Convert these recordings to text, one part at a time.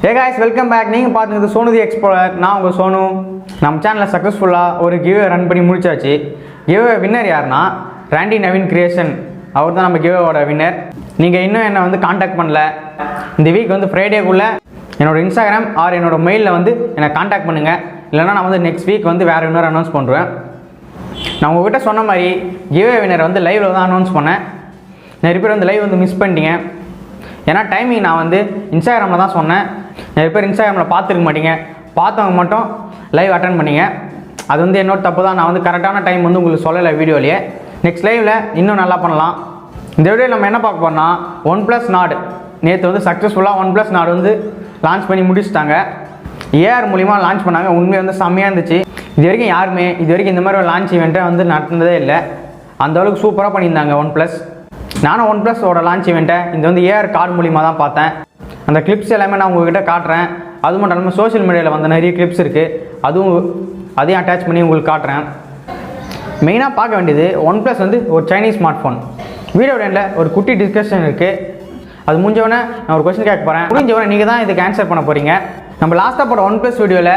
Hey guys, welcome back. நீங்க பாத்துக்கிறது Sonu the Xplorer. நான் உங்க Sonu. நம்ம சேனல்ல சக்சஸ்ஃபுல்லா ஒரு giveaway ரன் பண்ணி முடிச்சாச்சு. giveaway வின்னர் யாருன்னா ராண்டி நவீன் கிரியேஷன். அவர்தான் நம்ம giveaway-ஓட வின்னர். நீங்க இன்னும் என்ன வந்து கான்டாக்ட் பண்ணல. இந்த வீக் வந்து ஃப்ரைடேக்குள்ள என்னோட Instagram ஆர் என்னோட மெயில்ல வந்து என்ன கான்டாக்ட் பண்ணுங்க. இல்லனா நான் வந்து நெக்ஸ்ட் வீக் வந்து வேற வின்னர் அனௌன்ஸ் பண்றேன். நான் உங்ககிட்ட சொன்ன மாதிரி giveaway வின்னர் வந்து லைவ்ல தான் அனௌன்ஸ் பண்ணேன். நிறைய பேர் வந்து லைவ் வந்து மிஸ் பண்ணிட்டீங்க. ஏன்னா டைமிங் நான் வந்து இன்ஸ்டாகிராமில் தான் சொன்னேன். நிறைய பேர் இன்ஸ்டாகிராமில் பார்த்துருக்க மாட்டீங்க, பார்த்தவங்க மட்டும் லைவ் அட்டன் பண்ணிங்க. அது வந்து என்னோட தப்பு தான். நான் வந்து கரெக்டான டைம் வந்து உங்களுக்கு சொல்லலை வீடியோலேயே. நெக்ஸ்ட் லைவில் இன்னும் நல்லா பண்ணலாம். இந்த வீடியோ நம்ம என்ன பார்க்க போறோம்னா OnePlus Nord. நேற்று வந்து சக்ஸஸ்ஃபுல்லாக OnePlus Nord வந்து லான்ச் பண்ணி முடிச்சுட்டாங்க. ஏஆர் மூலிமா லான்ச் பண்ணாங்க. உண்மையாக வந்து செம்மையாக இருந்துச்சு. இது வரைக்கும் யாருமே இது வரைக்கும் இந்த மாதிரி ஒரு லான்ச் ஈவெண்ட்டை வந்து நடந்ததே இல்லை. அந்தளவுக்கு சூப்பராக பண்ணியிருந்தாங்க OnePlus. நானும் OnePlus-ஓட லான்ச் ஈவெண்ட்டை இந்த வந்து ஏஆர் கார்டு மூலிமா தான் பார்த்தேன். அந்த கிளிப்ஸ் எல்லாமே நான் உங்கள்கிட்ட காட்டுறேன். அது மட்டும் இல்லாமல் சோஷியல் மீடியாவில் வந்து நிறைய கிளிப்ஸ் இருக்குது, அதையும் அட்டாச் பண்ணி உங்களுக்கு காட்டுறேன். மெயினாக பார்க்க வேண்டியது OnePlus வந்து ஒரு சைனீஸ் ஸ்மார்ட் ஃபோன். வீடியோ எண்டில் ஒரு குட்டி டிஸ்கஷன் இருக்குது. அது முடிஞ்சவொடனே நான் ஒரு கொஸ்டின் கேட்க போகிறேன். முடிஞ்சவொடனே நீங்கள் தான் இதுக்கு ஆன்சர் பண்ண போகிறீங்க. நம்ம லாஸ்ட்டாக போட OnePlus வீடியோவில்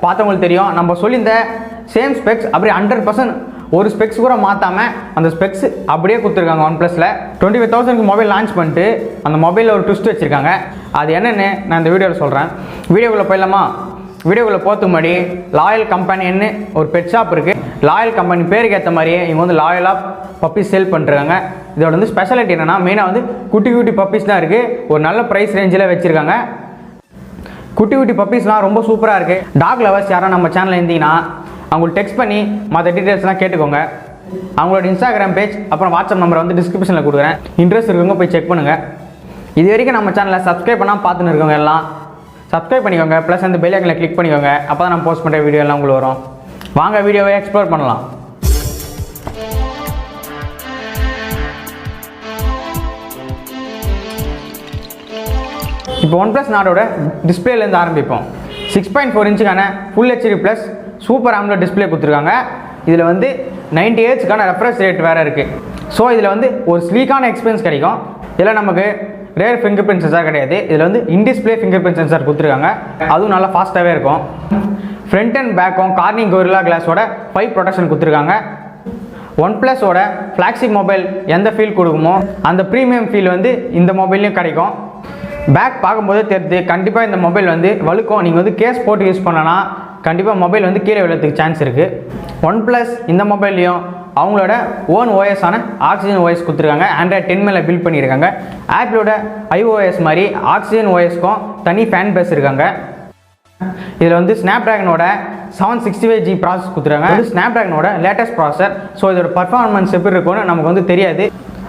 பார்த்தவங்களுக்கு தெரியும், நம்ம சொல்லியிருந்த சேம் ஸ்பெக்ஸ் அப்படியே 100% ஒரு ஸ்பெக்ஸ் கூட மாற்றாமல் அந்த ஸ்பெக்ஸ் அப்படியே கொடுத்துருக்காங்க. OnePlus-ல 25,000க்கு மொபைல் லான்ச் பண்ணிட்டு அந்த மொபைலில் ஒரு ட்விஸ்ட் வச்சுருக்காங்க. அது என்னென்னு நான் இந்த வீடியோவில் சொல்கிறேன். வீடியோக்குள்ளே போயிடலாமா? வீடியோக்குள்ளே போகிறதுக்கு முன்னாடி லாயல் கம்பெனின்னு ஒரு பெட் ஷாப் இருக்குது. லாயல் கம்பெனி பேருக்கு ஏற்ற மாதிரியே இவங்க வந்து லாயலாக பப்பீஸ் சேல் பண்ணுறாங்க. இதோட வந்து ஸ்பெஷாலிட்டி என்னென்னா மெயினாக வந்து குட்டி குட்டி பப்பீஸ் தான் இருக்குது. ஒரு நல்ல ப்ரைஸ் ரேஞ்சில் வச்சுருக்காங்க. குட்டி குட்டி பப்பீஸ்லாம் ரொம்ப சூப்பராக இருக்குது. டாக் லவர்ஸ் யாரும் நம்ம சேனலில் இருந்தீங்கன்னா அவங்களுக்கு டெக்ஸ்ட் பண்ணி மற்ற டீட்டெயில்ஸ்லாம் கேட்டுக்கோங்க. அவங்களோட இன்ஸ்டாகிராம் பேஜ் அப்புறம் வாட்ஸ்அப் நம்பரை வந்து டிஸ்கிரிப்ஷனில் கொடுக்குறேன். இன்ட்ரெஸ்ட் இருக்கவங்க போய் செக் பண்ணுங்கள். இது வரைக்கும் நம்ம சேனலில் சப்ஸ்கிரைப் பண்ணால் பார்த்துன்னு இருக்கவங்க எல்லாம் சப்ஸ்கிரைப் பண்ணிக்கோங்க. ப்ளஸ் அந்த பெல் ஐக்கனை கிளிக் பண்ணிக்கோங்க. அப்போ தான் நம்ம போஸ்ட் பண்ணுற வீடியோ எல்லாம் உங்களுக்கு வரும். வாங்க வீடியோவை எக்ஸ்ப்ளோர் பண்ணலாம். இப்போ OnePlus Nord-ஓட டிஸ்பிளேலேருந்து ஆரம்பிப்போம். 6.4 இன்ச்சுக்கான full HD plus super AMOLED display கொடுத்துருக்காங்க. இதில் வந்து 90 Hzக்கான ரெஃப்ரெஷ் ரேட் வேறு இருக்குது. ஸோ இதில் வந்து ஒரு ஸ்லீக்கான எக்ஸ்பீரியன்ஸ் கிடைக்கும். இதில் நமக்கு ரேர் ஃபிங்கர் பிரிண்ட் சென்சார் கிடையாது. இதில் வந்து இன்டிஸ்பிளே ஃபிங்கர் பிரிண்ட் சென்சார் கொடுத்துருக்காங்க. அதுவும் நல்லா ஃபாஸ்ட்டாகவே இருக்கும். ஃப்ரண்ட் அண்ட் பேக்கும் கார்னிங் கொரில்லா கிளாஸோட 5 ப்ரொடெக்ஷன் கொடுத்துருக்காங்க. OnePlus-ஓட ஃப்ளாக்ஷிப் மொபைல் எந்த ஃபீல் கொடுக்குமோ அந்த ப்ரீமியம் ஃபீல் வந்து இந்த மொபைல்லையும் கிடைக்கும். பேக் பார்க்கும்போதே தெரியுது, கண்டிப்பாக இந்த மொபைல் வந்து வழுக்கும். நீங்கள் வந்து கேஸ் போட்டு யூஸ் பண்ணனா கண்டிப்பாக மொபைல் வந்து கீழே விழுறதுக்கு சான்ஸ் இருக்குது. OnePlus இந்த மொபைல்லையும் அவங்களோட ஓன் ஓஎஸான ஆக்சிஜன் ஓஎஸ் கொடுத்துருக்காங்க. Android 10 மேலே பில்ட் பண்ணியிருக்காங்க. ஆப்பிளோட iOS மாதிரி ஆக்சிஜன் ஓஎஸ்க்கும் தனி ஃபேன் பேஸ் இருக்காங்க. இதில் வந்து ஸ்னாப்ட்ராகனோட 765G ப்ராசஸ் கொடுத்துருக்காங்க. இது ஸ்னாப்ட்ராகனோட லேட்டஸ்ட் ப்ராசஸர். ஸோ இதோட பர்ஃபார்மன்ஸ் எப்படி இருக்கும்னு நமக்கு வந்து தெரியாது.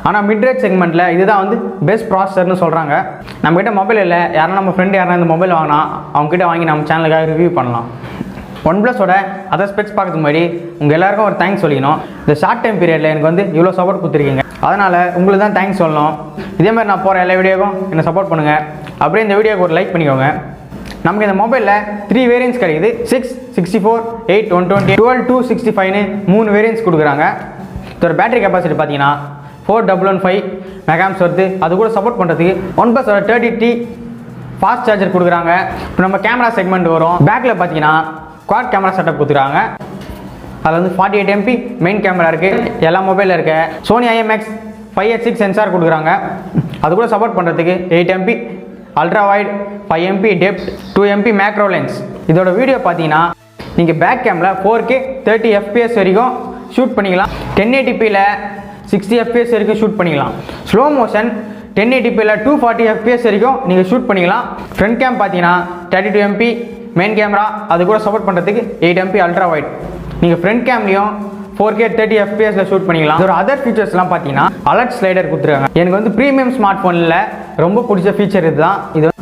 ஆனால் மிட்ரேஞ்ச் செக்மெண்ட்டில் இதுதான் வந்து பெஸ்ட் ப்ராசஸர்னு சொல்கிறாங்க. நம்மக்கிட்ட மொபைல் இல்லை, யாரும் நம்ம ஃப்ரெண்டு யாரும் இந்த மொபைல் வாங்கினா அவங்ககிட்ட வாங்கி நம்ம சேனலுக்காக ரிவ்யூ பண்ணலாம். OnePlus-ஓட அதர் ஸ்பெக்ஸ் பார்க்கறதுக்கு முன்னாடி உங்கள் எல்லாருக்கும் ஒரு தேங்க்ஸ் சொல்லிக்கணும். இந்த ஷார்ட் டைம் பீரியடில் எனக்கு வந்து இவ்வளோ சப்போர்ட் கொடுத்துருக்கீங்க. அதனால் உங்களுக்கு தான் தேங்க்ஸ் சொல்லணும். இதேமாதிரி நான் போகிற எல்லா வீடியோக்கும் என்னை சப்போர்ட் பண்ணுங்கள். அப்படியே இந்த வீடியோக்கு ஒரு லைக் பண்ணிக்கோங்க. நமக்கு இந்த மொபைலில் 3 வேரியன்ட்ஸ் கிடைக்குது. 6, 64, 8, 120, 12, 265ன்னு 3 வேரியன்ட்ஸ் கொடுக்குறாங்க. இதோட பேட்டரி கெப்பாசிட்டி பார்த்தீங்கன்னா 4115 மெகாம்ஸ் வருது. அது கூட சப்போர்ட் பண்ணுறதுக்கு OnePlus-ஓட 30T ஃபாஸ்ட் சார்ஜர் கொடுக்குறாங்க. இப்போ நம்ம கேமரா செக்மெண்ட் வரும். பேக்கில் பார்த்தீங்கன்னா குவாட் கேமரா செட்டப் கொடுத்துருக்காங்க. அதில் வந்து 48 MP மெயின் கேமரா இருக்குது. எல்லா மொபைலில் இருக்க Sony IMX 5H6 சென்சார் கொடுக்குறாங்க. அது கூட சப்போர்ட் பண்ணுறதுக்கு 8 MP ultra wide, 5 MP depth, 2 MP macro lens. இதோட வீடியோ பார்த்தீங்கன்னா நீங்கள் பேக் கேமில் 4K 30 FPS வரைக்கும் ஷூட் பண்ணிக்கலாம். 1080pல 60 FPS வரைக்கும் ஷூட் பண்ணிக்கலாம். ஸ்லோ மோஷன் 1080pல 240 FPS வரைக்கும் நீங்கள் ஷூட் பண்ணிக்கலாம். ஃப்ரண்ட் கேம் பார்த்தீங்கன்னா 32 MP மெயின் கேமரா. அது கூட சப்போர்ட் பண்ணுறதுக்கு 8 MP அல்ட்ரா வைட். நீங்கள் ஃப்ரண்ட் கேம்லையும் 4K 30 FPS ஷூட் பண்ணிக்கலாம். இதோட அதர் ஃபீச்சர்ஸ்லாம் பார்த்தீங்கன்னா அலர்ட் ஸ்லைடர் கொடுத்துருக்காங்க. எனக்கு வந்து ப்ரீமியம் ஸ்மார்ட் ஃபோனில் ரொம்ப பிடிச்ச ஃபீச்சர் இதுதான். இது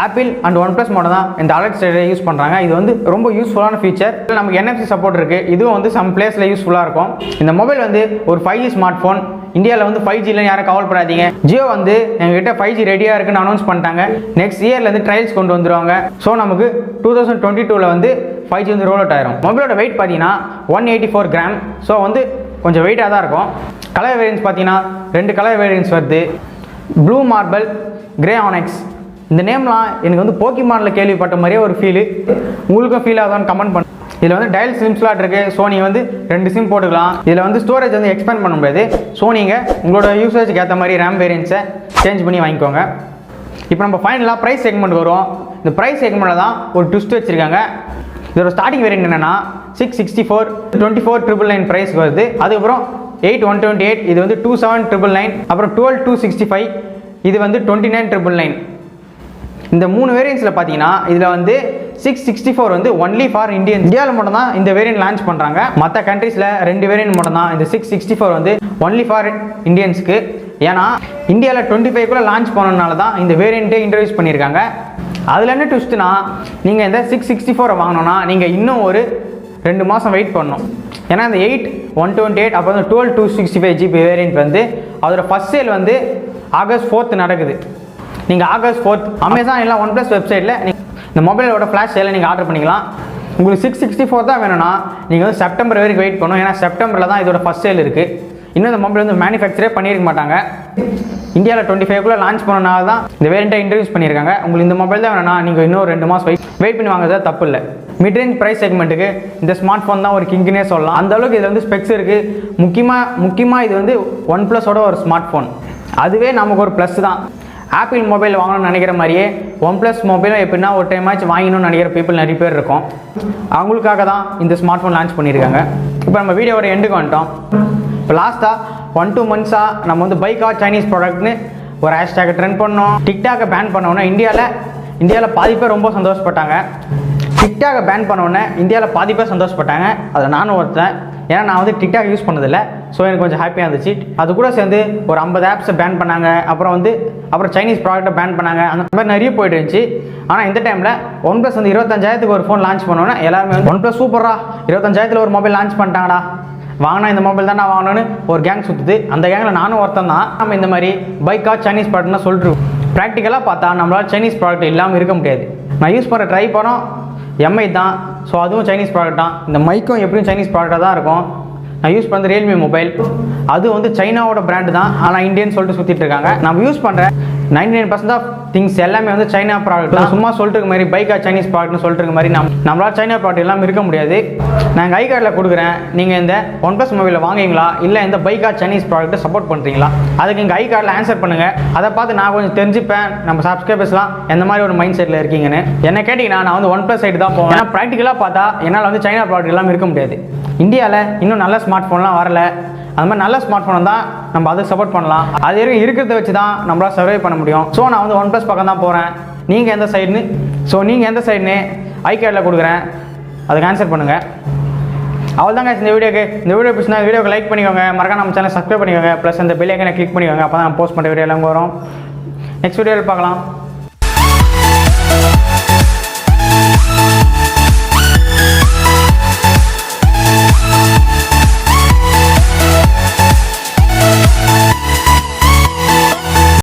ஆப்பிள் அண்ட் OnePlus மட்டும் தான் இந்த அலர்ட் ஸ்லைடரை யூஸ் பண்ணுறாங்க. இது வந்து ரொம்ப யூஸ்ஃபுல்லான ஃபீச்சர். நமக்கு NFC சப்போர்ட் இருக்குது. இதுவும் வந்து சம் பிளேஸில் யூஸ்ஃபுல்லாக இருக்கும். இந்த மொபைல் வந்து ஒரு 5G ஸ்மார்ட் ஃபோன். இந்தியாவில் வந்து 5Gல யாரும் கவலைப்படாதீங்க. ஜியோ வந்து எங்ககிட்ட 5G ரெடியாக இருக்குன்னு அனௌன்ஸ் பண்ணிட்டாங்க. நெக்ஸ்ட் இயர்லேருந்து ட்ரையல்ஸ் கொண்டு வந்துருவாங்க. ஸோ நமக்கு 2022ல் வந்து 5G வந்து ரோல் அவுட் ஆயிரும். மொபைலோட வெயிட் பார்த்தீங்கன்னா 184 கிராம். ஸோ வந்து கொஞ்சம் வெயிட்டாக தான் இருக்கும். கலர் வேரியன்ஸ் பார்த்தீங்கன்னா 2 கலர் வேரியன்ஸ் வருது. Blue marble, grey onyx. இந்த நேம்லாம் எனக்கு வந்து போக்கிமானில் கேள்விப்பட்ட மாதிரியே ஒரு ஃபீலு. உங்களுக்கும் ஃபீல் ஆகுதான்னு கமெண்ட் பண்ணு. இதில் வந்து டயல் சிம் ஸ்லாட் இருக்குது. ஸோ நீங்கள் வந்து 2 சிம் போட்டுக்கலாம். இதில் வந்து ஸ்டோரேஜ் வந்து எக்ஸ்பேண்ட் பண்ண முடியாது. ஸோ நீங்கள் உங்களோட யூசேஜுக்கு ஏற்ற மாதிரி ரேம் வேரியன்ஸை சேஞ்ச் பண்ணி வாங்கிக்கோங்க. இப்போ நம்ம ஃபைனலாக ப்ரைஸ் செக்மெண்ட் வரும். இந்த ப்ரைஸ் செக்மெண்ட்டில் தான் ஒரு ட்விஸ்ட் வச்சுருக்காங்க. இதோட ஸ்டார்டிங் வேரியன்ட் என்னென்னா 664 24,999 ப்ரைஸ் வருது. அதுக்கப்புறம் 8,128 இது வந்து 27,999. அப்புறம் 12,265 இது வந்து 29,999. இந்த 3 வேரியன்ட்ஸில் பார்த்தீங்கன்னா இதில் வந்து 664 வந்து ஒன்லி ஃபார் இந்தியாவில் மட்டும் தான் இந்த வேரியன்ட் லான்ச் பண்ணுறாங்க. மற்ற கண்ட்ரீஸில் 2 வேரியன்ட் மட்டும் தான். இந்த 664 வந்து ஒன்லி ஃபார் இந்தியன்ஸுக்கு. ஏன்னா இந்தியாவில் 25 லான்ச் பண்ணனால தான் இந்த வேரியண்ட்டே இன்ட்ரடியூஸ் பண்ணியிருக்காங்க. அதில் என்ன ட்விஸ்ட்னா, நீங்கள் இந்த 664 வாங்கினோன்னா நீங்கள் இன்னும் ஒரு 2 மாதம் வெயிட் பண்ணணும். ஏன்னா இந்த 8,128 அப்புறம் வந்து 12,265 GB வேரியண்ட் வந்து அதோட ஃபஸ்ட் சேல் வந்து August 4th நடக்குது. நீங்கள் August 4th அமேசான் இல்லை OnePlus வெப்சைட்டில் இந்த மொபைலோட ஃப்ளாஷ் சேலை நீங்கள் ஆர்டர் பண்ணிக்கலாம். உங்களுக்கு 664 தான் வேணும்னா நீங்கள் வந்து செப்டம்பர் வரைக்கும் வெயிட் பண்ணணும். ஏன்னா செப்டம்பரில் தான் இதோட ஃபஸ்ட் சேல் இருக்குது. இன்னும் இந்த மொபைல் வந்து மேனுஃபேக்சரே பண்ணியிருக்க மாட்டாங்க. இந்தியாவில் 25 லான்ச் பண்ணனால தான் இந்த வேரியண்ட்டை இன்ட்ரடியூஸ் பண்ணியிருக்காங்க. உங்களுக்கு இந்த மொபைல் தான் வேணும்னா நீங்கள் இன்னும் 2 மாதம் வெயிட் பண்ணி வாங்குறது தப்பு இல்லை. மிட்ரேஞ்ச் ப்ரைஸ் செக்மெண்ட்டுக்கு இந்த ஸ்மார்ட் ஃபோன் தான் ஒரு கிங்னே சொல்லலாம். அந்தளவுக்கு இதில் வந்து ஸ்பெக்ஸ் இருக்குது. முக்கியமாக இது வந்து OnePlusஓட ஒரு ஸ்மார்ட் ஃபோன். அதுவே நமக்கு ஒரு ப்ளஸ் தான். ஆப்பிள் மொபைல் வாங்கணும்னு நினைக்கிற மாதிரியே OnePlus மொபைலும் எப்படின்னா ஒரு டைம் ஆச்சு வாங்கணும்னு நினைக்கிற பீப்புள் நிறைய பேர் இருக்கும். அவங்களுக்காக தான் இந்த ஸ்மார்ட் ஃபோன் லான்ச் பண்ணியிருக்காங்க. இப்போ நம்ம வீடியோவோட எண்டுக்கு வந்துட்டோம். இப்போ லாஸ்ட்டாக 1-2 மந்த்ஸாக நம்ம வந்து பைக் ஆர் சைனீஸ் ப்ராடக்ட்னு ஒரு ஹேஷ்டேக்கை ட்ரெண்ட் பண்ணோம். டிக்டாக்கை பேன் பண்ணோன்னா இந்தியாவில் பாதி பேர் ரொம்ப சந்தோஷப்பட்டாங்க. டிக்டாக்கை பேன் பண்ணோன்னே இந்தியாவில் பாதி பேர் சந்தோஷப்பட்டாங்க. அதில் நானும் ஒருத்தன். ஏன்னா நான் வந்து டிக்டாக் யூஸ் பண்ணதில்லை. ஸோ எனக்கு கொஞ்சம் ஹாப்பியாக இருந்துச்சு. அது கூட சேர்ந்து ஒரு 50 ஆப்ஸை பேன் பண்ணாங்க. அப்புறம் சைனீஸ் ப்ராடக்ட்டை பேன் பண்ணாங்க. அந்த மாதிரி நிறைய போயிட்டு இருந்துச்சு. ஆனால் இந்த டைமில் OnePlus வந்து 25,000க்கு ஒரு ஃபோன் லான்ச் பண்ணோன்னே எல்லாருமே வந்து OnePlus சூப்பரா 25,000ல் ஒரு மொபைல் லான்ச் பண்ணிட்டாங்கடா, வாங்கினா இந்த மொபைல் தான் நான் வாங்கணும்னு ஒரு கேங் சுற்றுது. அந்த கேங்கில் நானும் ஒருத்தன் தான். நம்ம இந்த மாதிரி பைக்காக சைனீஸ் ப்ராடக்ட்னா சொல்லிட்டு ப்ராக்டிக்கலாக பார்த்தா நம்மளால் சைனீஸ் ப்ராடக்ட் இல்லாமல் இருக்க முடியாது. நான் யூஸ் பண்ணுற ட்ரைபாடும் MI தான். ஸோ அதுவும் சைனீஸ் ப்ராடக்ட் தான். இந்த மைக்கும் எப்படியும் சைனீஸ் ப்ராடக்டாக தான் இருக்கும். நான் யூஸ் பண்ணுற Realme மொபைல் அது வந்து சைனாவோட பிராண்டு தான். ஆனால் இந்தியன் சொல்லிட்டு சுற்றிட்டு இருக்காங்க. நம்ம யூஸ் பண்ணுற 99% ஆஃப் திங்ஸ் எல்லாமே வந்து சைனா ப்ராடக்ட் தான். சும்மா சொல்லிட்டு இருக்க மாதிரி பைக்கா சைனீஸ் ப்ராடக்ட்னு சொல்லிட்டு இருக்க மாதிரி நம்மளால் சைனா ப்ராடக்ட் எல்லாம் இருக்க முடியாது. நான் ஐ கார்டில் கொடுக்குறேன். நீங்கள் இந்த OnePlus மொபைலில் வாங்குவீங்களா இல்லை இந்த பைக்கா சைனீஸ் ப்ராடக்ட்டை சப்போர்ட் பண்ணுறீங்களா? அதுக்கு எங்கள் ஐ கார்டில் ஆன்சர் பண்ணுங்கள். அதை பார்த்து நான் கொஞ்சம் தெரிஞ்சுப்பேன் நம்ம சப்ஸ்கிரைபர்ஸ்லாம் எந்த மாதிரி ஒரு மைண்ட் செட்டில் இருக்கீங்கன்னு. என்ன கேட்டிங்கன்னா நான் வந்து OnePlus சைடு தான் போவேன். ஏன்னா ப்ராக்டிக்கலாக பார்த்தா என்னால் வந்து சைனா ப்ராடக்ட் எல்லாம் இருக்க முடியாது. இந்தியாவில் இன்னும் நல்ல ஸ்மார்ட் ஃபோன்லாம் வரல. அது மாதிரி நல்ல ஸ்மார்ட் ஃபோனை தான் நம்ம அதை சப்போர்ட் பண்ணலாம். அது வரைக்கும் இருக்கிறத வச்சு தான் நம்மளால் சர்வை பண்ண முடியும். ஸோ நான் வந்து OnePlus பக்கம் தான் போகிறேன். நீங்கள் எந்த சைடுன்னு ஐ கார்டில் கொடுக்குறேன். அதுக்கு ஆன்சர் பண்ணுங்கள். அவள் தாங்க இந்த வீடியோ பிடிச்சினா வீடியோக்கு லைக் பண்ணிக்கோங்க. மறக்காம நம்ம சேனல் சப்ஸ்கிரைப் பண்ணிக்கோங்க. ப்ளஸ் அந்த பெல் ஐக்கனை கிளிக் பண்ணிக்கோங்க. அப்போ தான் நான் போஸ்ட் பண்ணுற வீடியோ எல்லாம் வரும். நெக்ஸ்ட் வீடியோவில் பார்க்கலாம்.